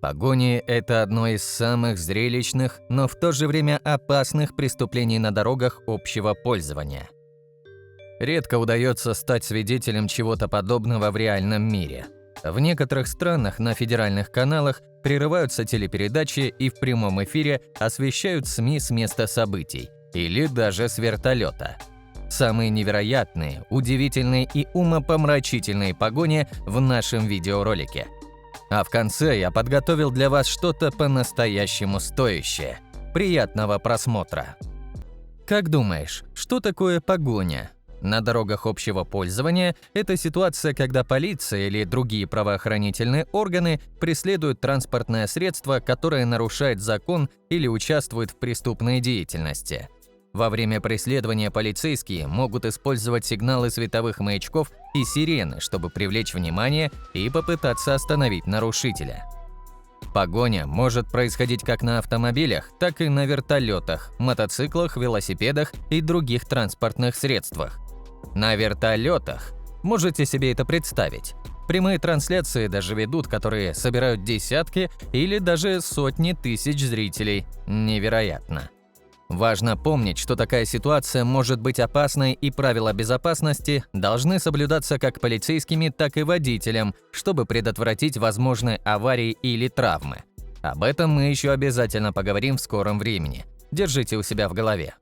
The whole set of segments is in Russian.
Погони – это одно из самых зрелищных, но в то же время опасных преступлений на дорогах общего пользования. Редко удается стать свидетелем чего-то подобного в реальном мире. В некоторых странах на федеральных каналах прерываются телепередачи и в прямом эфире освещают СМИ с места событий, или даже с вертолета. Самые невероятные, удивительные и умопомрачительные погони в нашем видеоролике. А в конце я подготовил для вас что-то по-настоящему стоящее. Приятного просмотра! Как думаешь, что такое погоня? На дорогах общего пользования это ситуация, когда полиция или другие правоохранительные органы преследуют транспортное средство, которое нарушает закон или участвует в преступной деятельности. Во время преследования полицейские могут использовать сигналы световых маячков и сирены, чтобы привлечь внимание и попытаться остановить нарушителя. Погоня может происходить как на автомобилях, так и на вертолетах, мотоциклах, велосипедах и других транспортных средствах. На вертолетах можете себе это представить. Прямые трансляции даже ведут, которые собирают десятки или даже сотни тысяч зрителей. Невероятно. Важно помнить, что такая ситуация может быть опасной, и правила безопасности должны соблюдаться как полицейскими, так и водителем, чтобы предотвратить возможные аварии или травмы. Об этом мы еще обязательно поговорим в скором времени. Держите у себя в голове.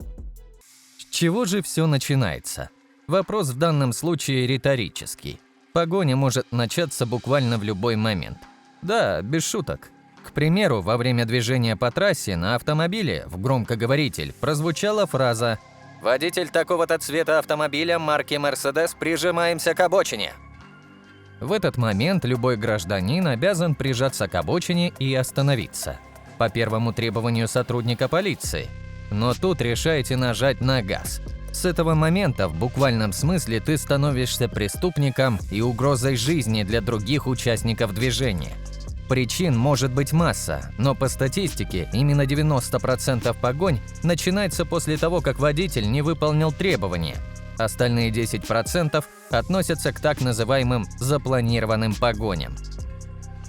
С чего же все начинается? Вопрос в данном случае риторический. Погоня может начаться буквально в любой момент. Да, без шуток. К примеру, во время движения по трассе на автомобиле в громкоговоритель прозвучала фраза «Водитель такого-то цвета автомобиля марки Mercedes, прижимаемся к обочине». В этот момент любой гражданин обязан прижаться к обочине и остановиться. По первому требованию сотрудника полиции. Но тут решаете нажать на газ. С этого момента в буквальном смысле ты становишься преступником и угрозой жизни для других участников движения. Причин может быть масса, но по статистике именно 90% погонь начинается после того, как водитель не выполнил требования. Остальные 10% относятся к так называемым запланированным погоням.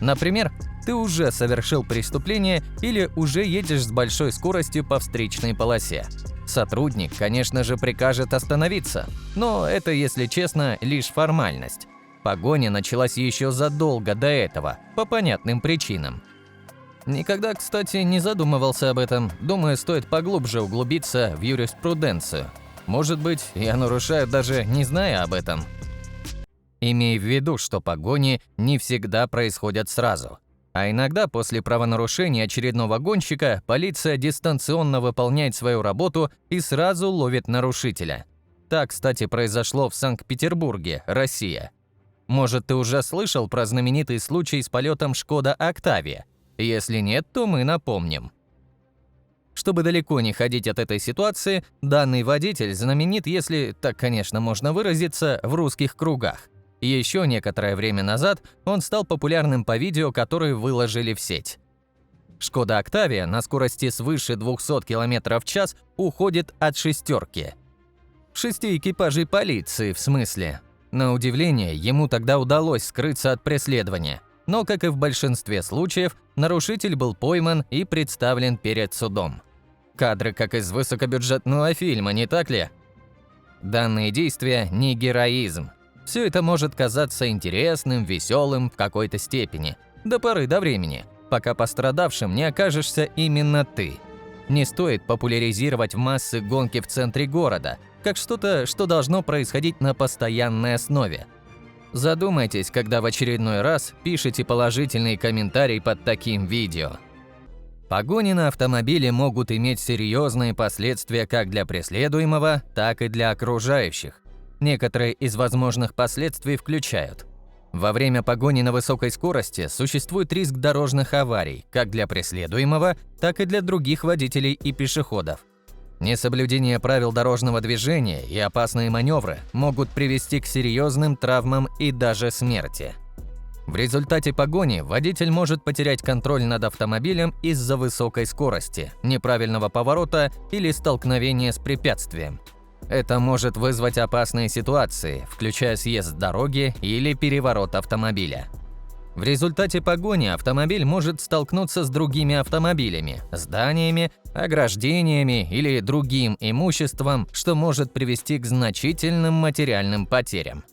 Например, ты уже совершил преступление или уже едешь с большой скоростью по встречной полосе. Сотрудник, конечно же, прикажет остановиться, но это, если честно, лишь формальность. Погоня началась еще задолго до этого, по понятным причинам. Никогда, кстати, не задумывался об этом. Думаю, стоит поглубже углубиться в юриспруденцию. Может быть, я нарушаю, даже не зная об этом. Имей в виду, что погони не всегда происходят сразу. А иногда после правонарушения очередного гонщика полиция дистанционно выполняет свою работу и сразу ловит нарушителя. Так, кстати, произошло в Санкт-Петербурге, Россия. Может, ты уже слышал про знаменитый случай с полетом Шкода Октавия? Если нет, то мы напомним. Чтобы далеко не ходить от этой ситуации, данный водитель знаменит, если так, конечно, можно выразиться, в русских кругах. Еще некоторое время назад он стал популярным по видео, которые выложили в сеть. Шкода Октавия на скорости свыше 200 км в час уходит от шестерки. 6 экипажей полиции, в смысле. На удивление, ему тогда удалось скрыться от преследования. Но, как и в большинстве случаев, нарушитель был пойман и представлен перед судом. Кадры как из высокобюджетного фильма, не так ли? Данные действия не героизм. Все это может казаться интересным, веселым в какой-то степени, до поры до времени, пока пострадавшим не окажешься именно ты. Не стоит популяризировать в массы гонки в центре города, как что-то, что должно происходить на постоянной основе. Задумайтесь, когда в очередной раз пишете положительный комментарий под таким видео. Погони на автомобиле могут иметь серьезные последствия как для преследуемого, так и для окружающих. Некоторые из возможных последствий включают: во время погони на высокой скорости существует риск дорожных аварий как для преследуемого, так и для других водителей и пешеходов. Несоблюдение правил дорожного движения и опасные маневры могут привести к серьезным травмам и даже смерти. В результате погони водитель может потерять контроль над автомобилем из-за высокой скорости, неправильного поворота или столкновения с препятствием. Это может вызвать опасные ситуации, включая съезд с дороги или переворот автомобиля. В результате погони автомобиль может столкнуться с другими автомобилями, зданиями, ограждениями или другим имуществом, что может привести к значительным материальным потерям.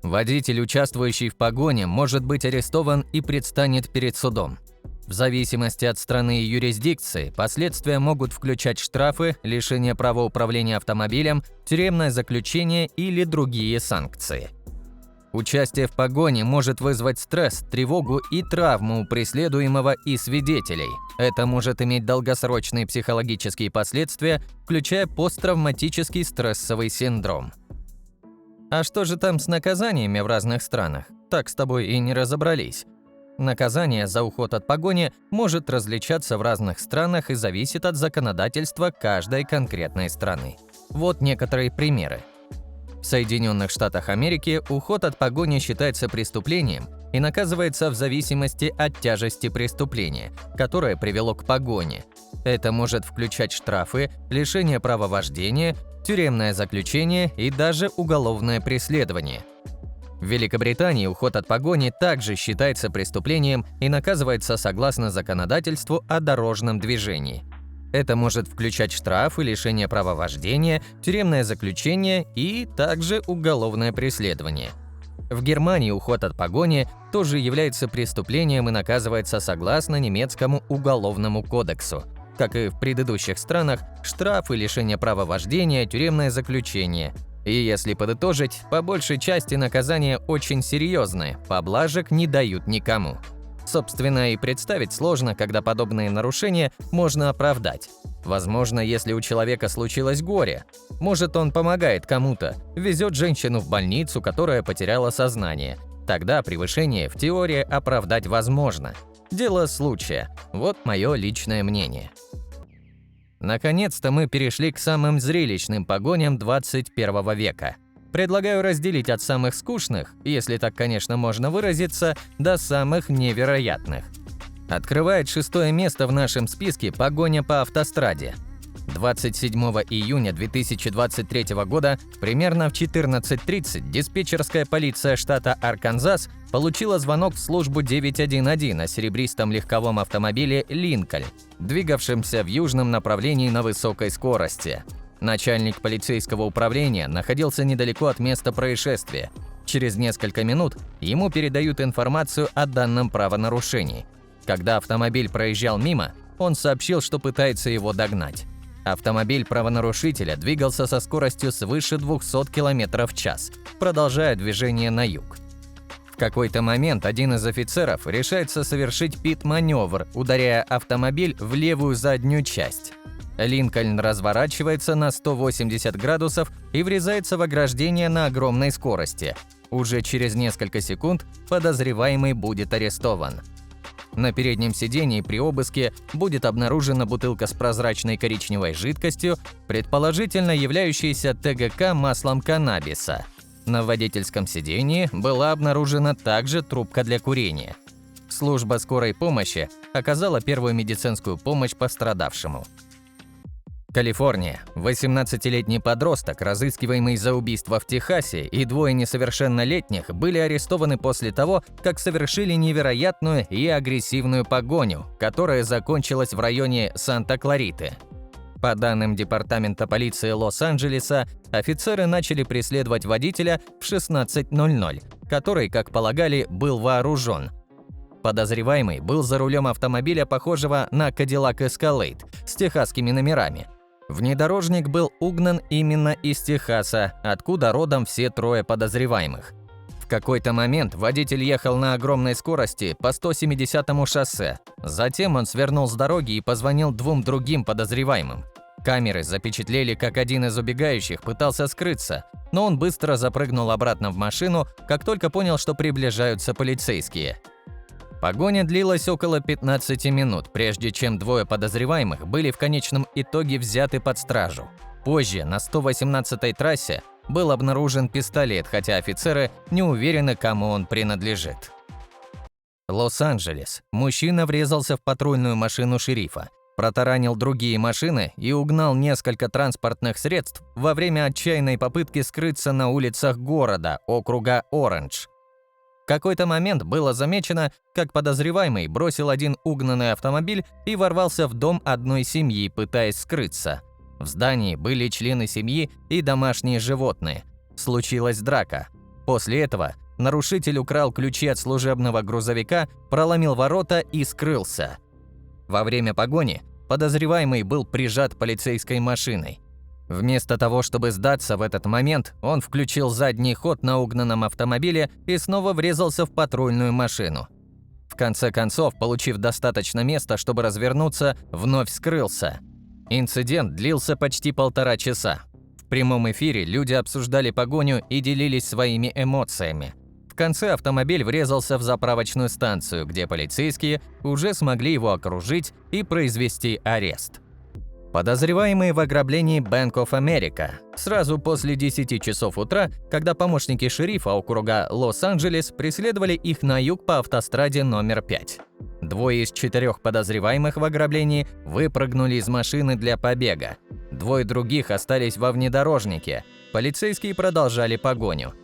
Водитель, участвующий в погоне, может быть арестован и предстанет перед судом. В зависимости от страны и юрисдикции, последствия могут включать штрафы, лишение права управления автомобилем, тюремное заключение или другие санкции. Участие в погоне может вызвать стресс, тревогу и травму у преследуемого и свидетелей. Это может иметь долгосрочные психологические последствия, включая посттравматический стрессовый синдром. А что же там с наказаниями в разных странах? Так с тобой и не разобрались. Наказание за уход от погони может различаться в разных странах и зависит от законодательства каждой конкретной страны. Вот некоторые примеры. В Соединенных Штатах Америки уход от погони считается преступлением и наказывается в зависимости от тяжести преступления, которое привело к погоне. Это может включать штрафы, лишение права вождения, тюремное заключение и даже уголовное преследование. В Великобритании уход от погони также считается преступлением и наказывается согласно законодательству о дорожном движении. Это может включать штрафы, лишение права вождения, тюремное заключение и также уголовное преследование. В Германии уход от погони тоже является преступлением и наказывается согласно немецкому уголовному кодексу. Как и в предыдущих странах, штрафы, лишение права вождения, тюремное заключение. И если подытожить, по большей части наказания очень серьезные, поблажек не дают никому. Собственно, и представить сложно, когда подобные нарушения можно оправдать. Возможно, если у человека случилось горе. Может, он помогает кому-то, везет женщину в больницу, которая потеряла сознание. Тогда превышение в теории оправдать возможно. Дело случая. Вот мое личное мнение. Наконец-то мы перешли к самым зрелищным погоням 21 века. Предлагаю разделить от самых скучных, если так, конечно, можно выразиться, до самых невероятных. Открывает 6-е место в нашем списке погоня по автостраде. 27 июня 2023 года примерно в 14:30 диспетчерская полиция штата Арканзас получила звонок в службу 911 о серебристом легковом автомобиле «Линкольн», двигавшемся в южном направлении на высокой скорости. Начальник полицейского управления находился недалеко от места происшествия. Через несколько минут ему передают информацию о данном правонарушении. Когда автомобиль проезжал мимо, он сообщил, что пытается его догнать. Автомобиль правонарушителя двигался со скоростью свыше 200 км в час, продолжая движение на юг. В какой-то момент один из офицеров решается совершить пит-маневр, ударяя автомобиль в левую заднюю часть. Линкольн разворачивается на 180 градусов и врезается в ограждение на огромной скорости. Уже через несколько секунд подозреваемый будет арестован. На переднем сидении при обыске будет обнаружена бутылка с прозрачной коричневой жидкостью, предположительно являющейся ТГК маслом каннабиса. На водительском сидении была обнаружена также трубка для курения. Служба скорой помощи оказала первую медицинскую помощь пострадавшему. Калифорния. 18-летний подросток, разыскиваемый за убийство в Техасе, и двое несовершеннолетних были арестованы после того, как совершили невероятную и агрессивную погоню, которая закончилась в районе Санта-Клариты. По данным Департамента полиции Лос-Анджелеса, офицеры начали преследовать водителя в 16:00, который, как полагали, был вооружен. Подозреваемый был за рулем автомобиля, похожего на Cadillac Escalade, с техасскими номерами. Внедорожник был угнан именно из Техаса, откуда родом все трое подозреваемых. В какой-то момент водитель ехал на огромной скорости по 170-му шоссе. Затем он свернул с дороги и позвонил двум другим подозреваемым. Камеры запечатлели, как один из убегающих пытался скрыться, но он быстро запрыгнул обратно в машину, как только понял, что приближаются полицейские. Погоня длилась около 15 минут, прежде чем двое подозреваемых были в конечном итоге взяты под стражу. Позже на 118-й трассе был обнаружен пистолет, хотя офицеры не уверены, кому он принадлежит. Лос-Анджелес. Мужчина врезался в патрульную машину шерифа, протаранил другие машины и угнал несколько транспортных средств во время отчаянной попытки скрыться на улицах города, округа Оранж. В какой-то момент было замечено, как подозреваемый бросил один угнанный автомобиль и ворвался в дом одной семьи, пытаясь скрыться. В здании были члены семьи и домашние животные. Случилась драка. После этого нарушитель украл ключи от служебного грузовика, проломил ворота и скрылся. Во время погони подозреваемый был прижат полицейской машиной. Вместо того, чтобы сдаться в этот момент, он включил задний ход на угнанном автомобиле и снова врезался в патрульную машину. В конце концов, получив достаточно места, чтобы развернуться, вновь скрылся. Инцидент длился почти 1,5 часа. В прямом эфире люди обсуждали погоню и делились своими эмоциями. В конце автомобиль врезался в заправочную станцию, где полицейские уже смогли его окружить и произвести арест. Подозреваемые в ограблении Bank of America. Сразу после 10 часов утра, когда помощники шерифа округа Лос-Анджелес преследовали их на юг по автостраде номер 5. 2 из 4 подозреваемых в ограблении выпрыгнули из машины для побега. 2 других остались во внедорожнике. Полицейские продолжали погоню.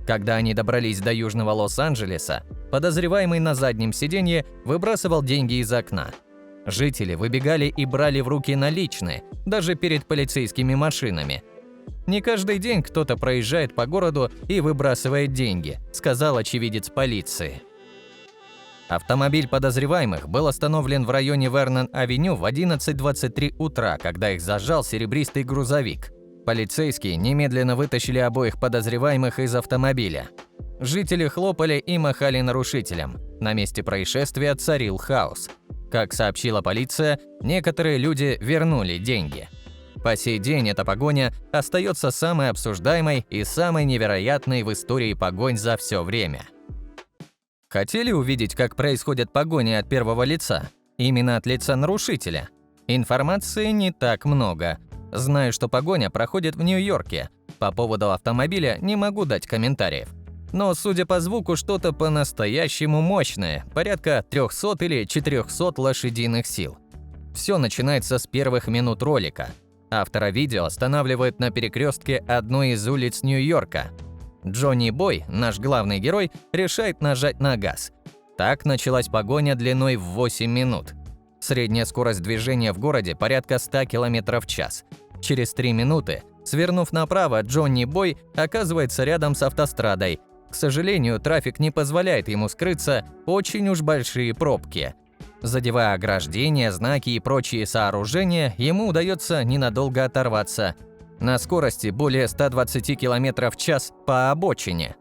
Когда они добрались до южного Лос-Анджелеса, подозреваемый на заднем сиденье выбрасывал деньги из окна. Жители выбегали и брали в руки наличные, даже перед полицейскими машинами. «Не каждый день кто-то проезжает по городу и выбрасывает деньги», – сказал очевидец полиции. Автомобиль подозреваемых был остановлен в районе Вернон-авеню в 11:23 утра, когда их зажал серебристый грузовик. Полицейские немедленно вытащили обоих подозреваемых из автомобиля. Жители хлопали и махали нарушителям. На месте происшествия царил хаос. Как сообщила полиция, некоторые люди вернули деньги. По сей день эта погоня остается самой обсуждаемой и самой невероятной в истории погонь за все время. Хотели увидеть, как происходят погони от первого лица? Именно от лица нарушителя? Информации не так много. Знаю, что погоня проходит в Нью-Йорке. По поводу автомобиля не могу дать комментариев. Но, судя по звуку, что-то по-настоящему мощное, порядка 300 или 400 лошадиных сил. Все начинается с первых минут ролика. Автора видео останавливают на перекрестке одной из улиц Нью-Йорка. Джонни Бой, наш главный герой, решает нажать на газ. Так началась погоня длиной в 8 минут. Средняя скорость движения в городе порядка 100 км в час. Через 3 минуты, свернув направо, Джонни Бой оказывается рядом с автострадой. К сожалению, трафик не позволяет ему скрыться, очень уж большие пробки. Задевая ограждения, знаки и прочие сооружения, ему удается ненадолго оторваться. На скорости более 120 км в час по обочине.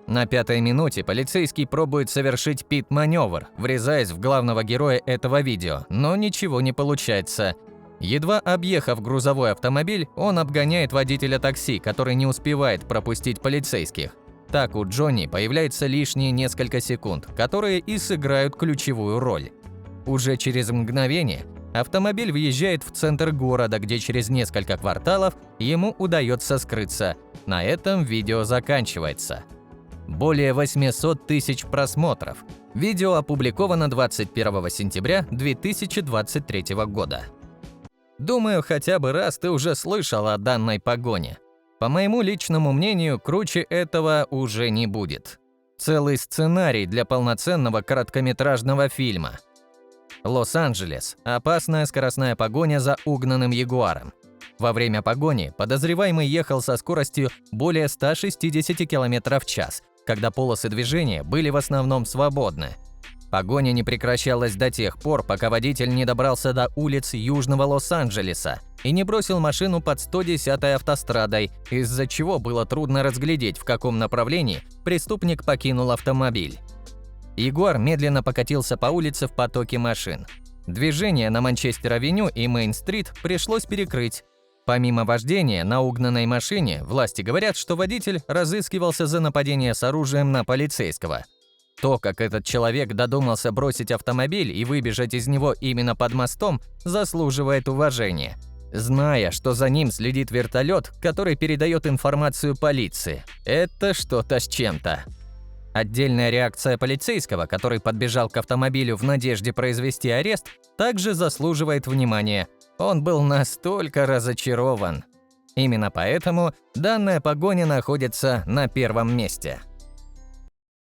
На 5-й минуте полицейский пробует совершить пит-маневр, врезаясь в главного героя этого видео, но ничего не получается. Едва объехав грузовой автомобиль, он обгоняет водителя такси, который не успевает пропустить полицейских. Так у Джонни появляется лишние несколько секунд, которые и сыграют ключевую роль. Уже через мгновение автомобиль въезжает в центр города, где через несколько кварталов ему удается скрыться. На этом видео заканчивается. Более 800 тысяч просмотров. Видео опубликовано 21 сентября 2023 года. Думаю, хотя бы раз ты уже слышал о данной погоне. По моему личному мнению, круче этого уже не будет. Целый сценарий для полноценного короткометражного фильма. Лос-Анджелес. Опасная скоростная погоня за угнанным ягуаром. Во время погони подозреваемый ехал со скоростью более 160 км в час, когда полосы движения были в основном свободны. Погоня не прекращалась до тех пор, пока водитель не добрался до улиц Южного Лос-Анджелеса и не бросил машину под 110-й автострадой, из-за чего было трудно разглядеть, в каком направлении преступник покинул автомобиль. Ягуар медленно покатился по улице в потоке машин. Движение на Манчестер-авеню и Мейн-стрит пришлось перекрыть. Помимо вождения на угнанной машине, власти говорят, что водитель разыскивался за нападение с оружием на полицейского. То, как этот человек додумался бросить автомобиль и выбежать из него именно под мостом, заслуживает уважения. Зная, что за ним следит вертолет, который передает информацию полиции. Это что-то с чем-то. Отдельная реакция полицейского, который подбежал к автомобилю в надежде произвести арест, также заслуживает внимания. Он был настолько разочарован. Именно поэтому данная погоня находится на первом месте.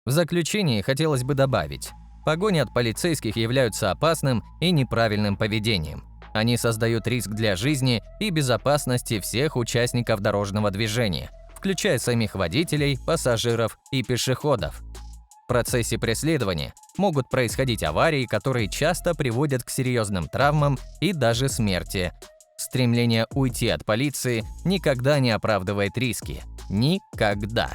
В заключение хотелось бы добавить, погони от полицейских являются опасным и неправильным поведением. Они создают риск для жизни и безопасности всех участников дорожного движения, включая самих водителей, пассажиров и пешеходов. В процессе преследования могут происходить аварии, которые часто приводят к серьезным травмам и даже смерти. Стремление уйти от полиции никогда не оправдывает риски. Никогда.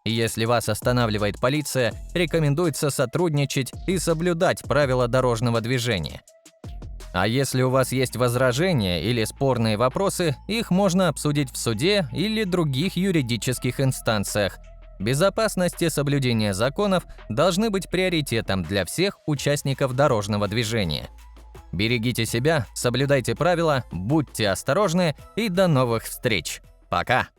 Если вас останавливает полиция, рекомендуется сотрудничать и соблюдать правила дорожного движения. А если у вас есть возражения или спорные вопросы, их можно обсудить в суде или других юридических инстанциях. Безопасность и соблюдение законов должны быть приоритетом для всех участников дорожного движения. Берегите себя, соблюдайте правила, будьте осторожны и до новых встреч. Пока!